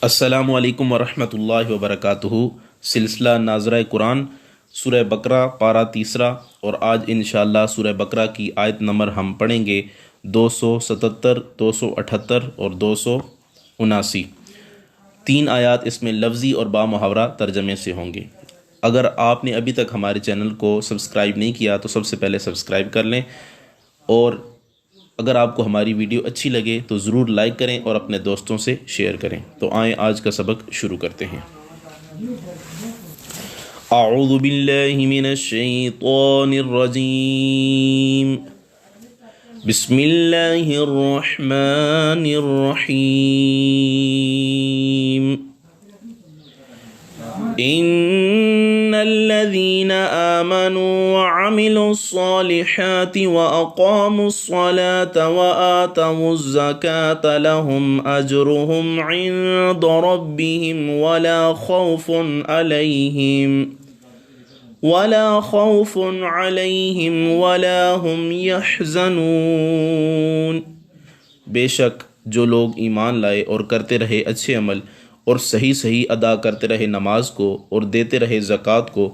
السلام علیکم ورحمۃ اللہ وبرکاتہ۔ سلسلہ ناظرہ قرآن، سورہ بقرہ پارہ تیسرا، اور آج انشاءاللہ سورہ بقرہ کی آیت نمبر ہم پڑھیں گے 277، 278 اور 279۔ تین آیات اس میں لفظی اور با محاورہ ترجمے سے ہوں گے۔ اگر آپ نے ابھی تک ہمارے چینل کو سبسکرائب نہیں کیا تو سب سے پہلے سبسکرائب کر لیں، اور اگر آپ کو ہماری ویڈیو اچھی لگے تو ضرور لائک کریں اور اپنے دوستوں سے شیئر کریں۔ تو آئیں آج کا سبق شروع کرتے ہیں۔ اعوذ باللہ من الشیطان الرجیم، بسم اللہ الرحمن الرحیم۔ ان الذين آمنوا وعملوا الصالحات واقاموا الصلاة وآتوا الزكاة لهم اجرهم عند ربهم ولا خوف عليهم ولا هم يحزنون۔ بے شک جو لوگ ایمان لائے اور کرتے رہے اچھے عمل اور صحیح ادا کرتے رہے نماز کو اور دیتے رہے زکوٰۃ کو،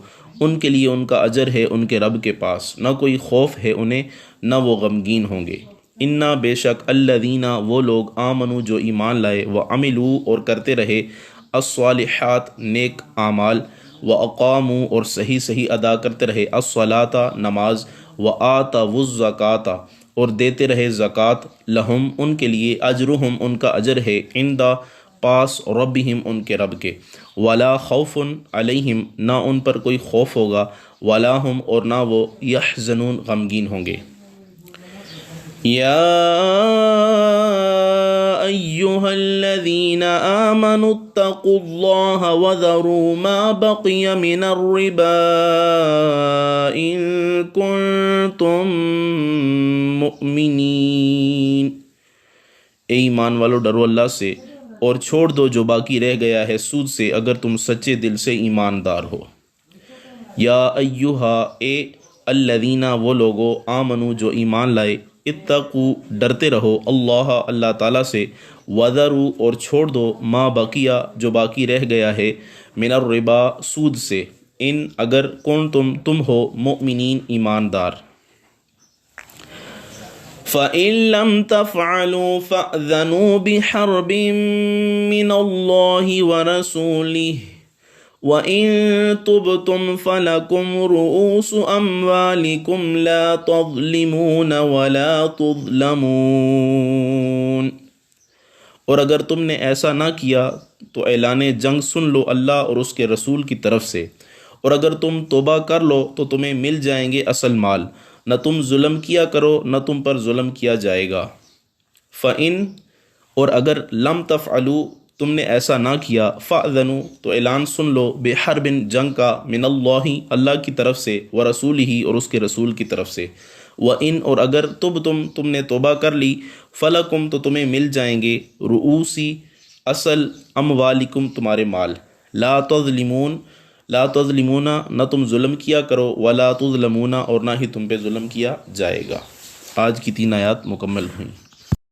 ان کے لیے ان کا اجر ہے ان کے رب کے پاس، نہ کوئی خوف ہے انہیں نہ وہ غمگین ہوں گے۔ انا بے شک الذین وہ لوگ آمنو جو ایمان لائے، وعملوا اور کرتے رہے الصالحات نیک اعمال، واقاموا اور صحیح ادا کرتے رہے الصلاۃ نماز، وآتوا الزکاۃ اور دیتے رہے زکوٰۃ، لہم ان کے لیے اجرہم ان کا اجر ہے، عند پاس ربہم ان کے رب کے، ولا خوف علیہم نہ ان پر کوئی خوف ہوگا، ولا ہم اور نہ وہ یحزنون غمگین ہوں گے۔ یا ایہا الذین آمنوا اتقوا اللہ وذروا ما بقی من الربا ان کنتم مؤمنین۔ اے ایمان والو ڈرو اللہ سے اور چھوڑ دو جو باقی رہ گیا ہے سود سے اگر تم سچے دل سے ایماندار ہو۔ یا ایہا اے الذین وہ لوگو آمنو جو ایمان لائے، اتقو ڈرتے رہو اللہ اللہ تعالیٰ سے، وذروا اور چھوڑ دو ما بقیہ جو باقی رہ گیا ہے، من الربا سود سے، ان اگر کنتم تم ہو مؤمنین ایماندار۔ فَإِن لَّمْ تَفْعَلُوا فَأْذَنُوا بِحَرْبٍ مِّنَ اللَّهِ وَرَسُولِهِ وَإِن تُبْتُمْ فَلَكُمْ رُءُوسُ أَمْوَالِكُمْ لَا تَظْلِمُونَ وَلَا تُظْلَمُونَ۔ اور اگر تم نے ایسا نہ کیا تو اعلان جنگ سن لو اللہ اور اس کے رسول کی طرف سے، اور اگر تم توبہ کر لو تو تمہیں مل جائیں گے اصل مال، نہ تم ظلم کیا کرو نہ تم پر ظلم کیا جائے گا۔ فَإِن اور اگر لم تفعلوا تم نے ایسا نہ کیا، فَأْذَنُوا تو اعلان سن لو، بِحَرْبٍ جنگ کا، من اللہ اللہ کی طرف سے، وَرَسُولِهِ اور اس کے رسول کی طرف سے، وَإِن اور اگر تم نے توبہ کر لی، فَلَكُمْ تو تمہیں مل جائیں گے، رؤوسی اصل، اموالکم تمہارے مال، لا تظلمون نہ تم ظلم کیا کرو، ولا تظلمون اور نہ ہی تم پہ ظلم کیا جائے گا۔ آج کی 3 آیات مکمل ہوئیں۔